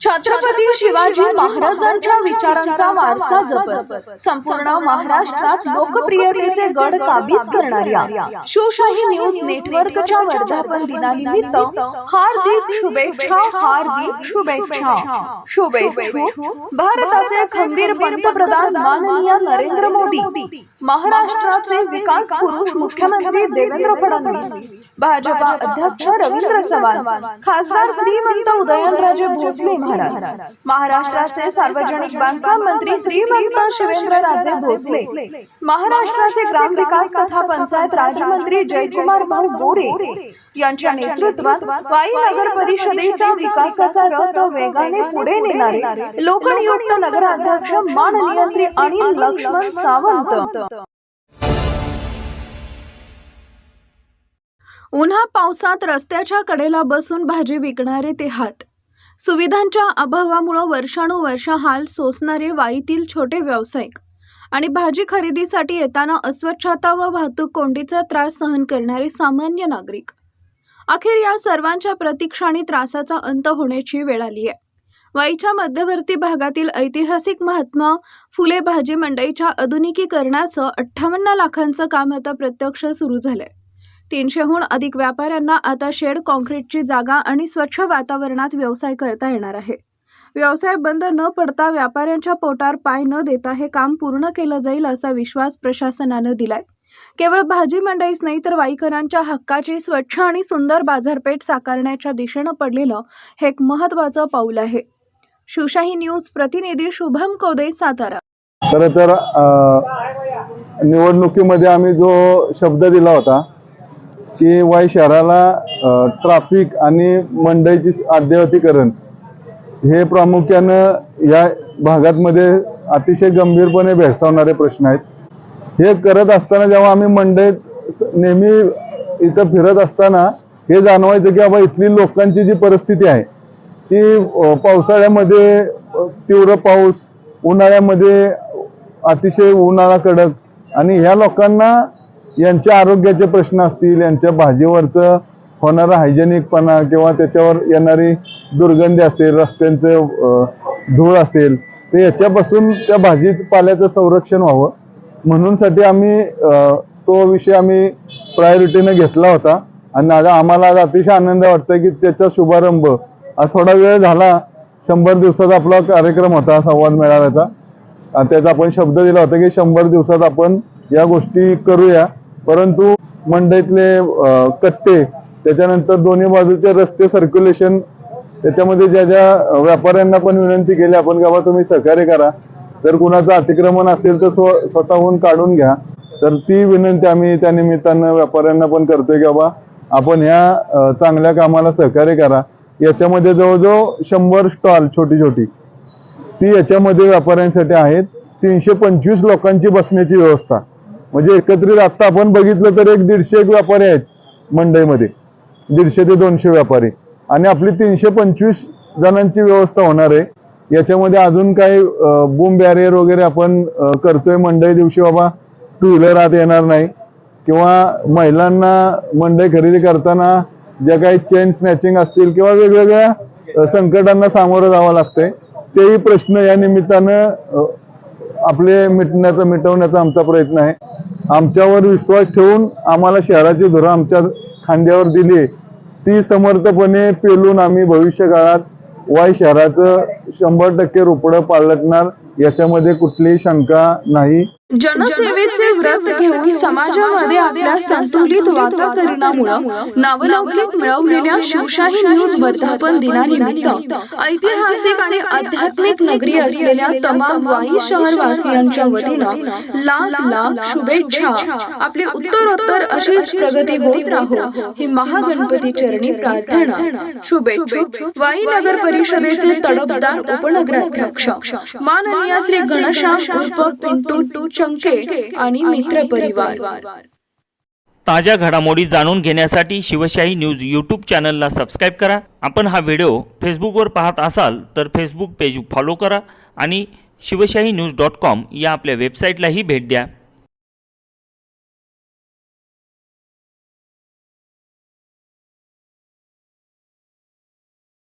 छत्रपती शिवाजी महाराजांच्या विचारांचा वारसा जपत संपूर्ण महाराष्ट्रात लोकप्रियतेचे गड काबीज करणाऱ्या शिवशाही न्यूज नेटवर्कच्या वर्धापन दिनानिमित्त हार्दिक शुभेच्छा. भारताचे खंबीर पंतप्रधान माननीय नरेंद्र मोदी, महाराष्ट्राचे विकास पुरुष मुख्यमंत्री देवेंद्र फडणवीस, भाजपा अध्यक्ष रवींद्र चव्हाण, खासदार श्रीमंत उदयनराजे भोसले महाराज, महाराष्ट्राचे सार्वजनिक बांधकाम मंत्री श्रीमंत शिवेंद्रराजे भोसले, महाराष्ट्राचे ग्रामविकास तथा पंचायत राज्यमंत्री जयकुमार भाऊ गोरे यांच्या नेतृत्वात वाई नगर परिषदेच्या विकासाचा रथ वेगाने पुढे नेणारे लोकनियुक्त नगराध्यक्ष माननीय श्री अनिल लक्ष्मण सावंत. उन्हा पावसात रस्त्याच्या कडेला बसून भाजी विकणारे ते हात. सुविधांच्या अभावामुळे वर्षानुवर्ष हाल सोसणारे वाईतील छोटे व्यावसायिक आणि भाजी खरेदीसाठी येताना अस्वच्छता व वाहतूक कोंडीचा त्रास सहन करणारे सामान्य नागरिक. अखेर या सर्वांच्या प्रतीक्षा आणि त्रासाचा अंत होण्याची वेळ आली आहे. वाईच्या मध्यवर्ती भागातील ऐतिहासिक महात्मा फुले भाजी मंडईच्या आधुनिकीकरणाचं 58 लाखांचं काम आता प्रत्यक्ष सुरू झालंय. 300हून अधिक व्यापाऱ्यांना आता शेड, कॉन्क्रीटची जागा आणि स्वच्छ वातावरणात व्यवसाय करता येणार आहे. व्यवसाय बंद न पडता व्यापाऱ्यांच्या पोटावर पाय न देता हे काम पूर्ण केलं जाईल असा विश्वास प्रशासनानं दिलाय. केवळ भाजी मंडईच नाही तर वाईकरांच्या हक्काची स्वच्छ आणि सुंदर बाजारपेठ साकारण्याच्या दिशेनं पडलेलं हे एक महत्त्वाचं पाऊल आहे. शिवशाही न्यूज प्रतिनिधी शुभम कोदे, सातारा. खरं तर निवडणुकीमध्ये आम्ही जो शब्द दिला होता की वाई शहराला ट्रॅफिक आणि मंडईची अद्ययावतीकरण हे प्रामुख्यानं या भागामध्ये अतिशय गंभीरपणे भेडसावणारे प्रश्न आहेत. हे करत असताना जेव्हा आम्ही मंडईत नेहमी इथं फिरत असताना हे जाणवायचं की बाबा इथली लोकांची जी परिस्थिती आहे ती पावसाळ्यामध्ये तीव्र पाऊस, उन्हाळ्यामध्ये अतिशय उन्हाळा कडक, आणि ह्या लोकांना यांच्या आरोग्याचे प्रश्न असतील, यांच्या भाजीवरचं होणारा हायजेनिकपणा किंवा त्याच्यावर येणारी दुर्गंधी असेल, रस्त्यांचं धूळ असेल, तर याच्यापासून त्या भाजीपाल्याचं संरक्षण व्हावं म्हणूनसाठी आम्ही तो विषय आम्ही प्रायोरिटीने घेतला होता. आणि आम्हाला आज अतिशय आनंद वाटतोय की त्याचा शुभारंभ आज थोडा वेळ झाला. 100 दिवसाचा आपला कार्यक्रम होता संवाद मेळाव्याचा. त्याचा आपण शब्द दिला होता की 100 दिवसात आपण या गोष्टी करूया. परंतु मंडईतले कट्टे, त्याच्यानंतर दोन्ही बाजूचे रस्ते, सर्क्युलेशन, त्याच्यामध्ये ज्या ज्या व्यापाऱ्यांना पण विनंती केली आपण की बाबा तुम्ही सहकार्य करा, तर कुणाचं अतिक्रमण असेल तर स्वतःहून काढून घ्या. तर ती विनंती आम्ही त्या निमित्तानं व्यापाऱ्यांना पण करतोय की बाबा आपण ह्या चांगल्या कामाला सहकार्य करा. याच्यामध्ये जवळजवळ 100 स्टॉल छोटी ती याच्यामध्ये व्यापाऱ्यांसाठी आहेत. 325 लोकांची बसण्याची व्यवस्था, म्हणजे एकत्रित आता आपण बघितलं तर 150 व्यापारी आहेत मंडईमध्ये, 150 ते 200 व्यापारी, आणि आपली 325 जणांची व्यवस्था होणार आहे. याच्यामध्ये अजून काही बूम बॅरियर वगैरे आपण करतोय. मंडई दिवशी बाबा 2 व्हीलर आत येणार नाही, किंवा महिलांना मंडई खरेदी करताना ज्या काही चेन स्नॅचिंग असतील किंवा वेगवेगळ्या संकटांना सामोरं जावं लागतंय, तेही प्रश्न या निमित्तानं आपले मिटवण्याचा आमचा प्रयत्न आहे. आमच्यावर विश्वास ठेवून आम्हाला शहराची धुरा आमच्या खांद्यावर दिली, ती समर्थपणे पेलून आम्ही भविष्य काळात वाई शहराचं 100% रुपडं पालटणार, याच्यामध्ये कुठलीही शंका नाही. जनसेवेचे व्रत घेऊन समाजामध्ये आपल्या संतुलित वातावरणामुळे नावलौकिक मिळवलेल्या शिवशाही न्यूज वर्धापन दिनानिमित्त ऐतिहासिक आणि आध्यात्मिक नगरी असलेल्या तमाम वाई शहरवासियांच्या वतीनं लाख शुभेच्छा. आपली उत्तरोत्तर अशीच प्रगती होत राहो ही महागणपती चरणी प्रार्थना. शुभेच्छुक वाई नगर परिषदेचे तडफदार उपनगराध्यक्ष माननीय श्री घनश्याम उर्फ पिंटू चंके आणि मित्र परिवार. ताज्या घडामोडी जाणून घेण्यासाठी शिवशाही न्यूज यूट्यूब चॅनलला सबस्क्राईब करा. आपण हा व्हिडिओ फेसबुकवर पाहत असाल तर फेसबुक पेज फॉलो करा आणि शिवशाही न्यूज.com या आपल्या वेबसाईटलाही भेट द्या.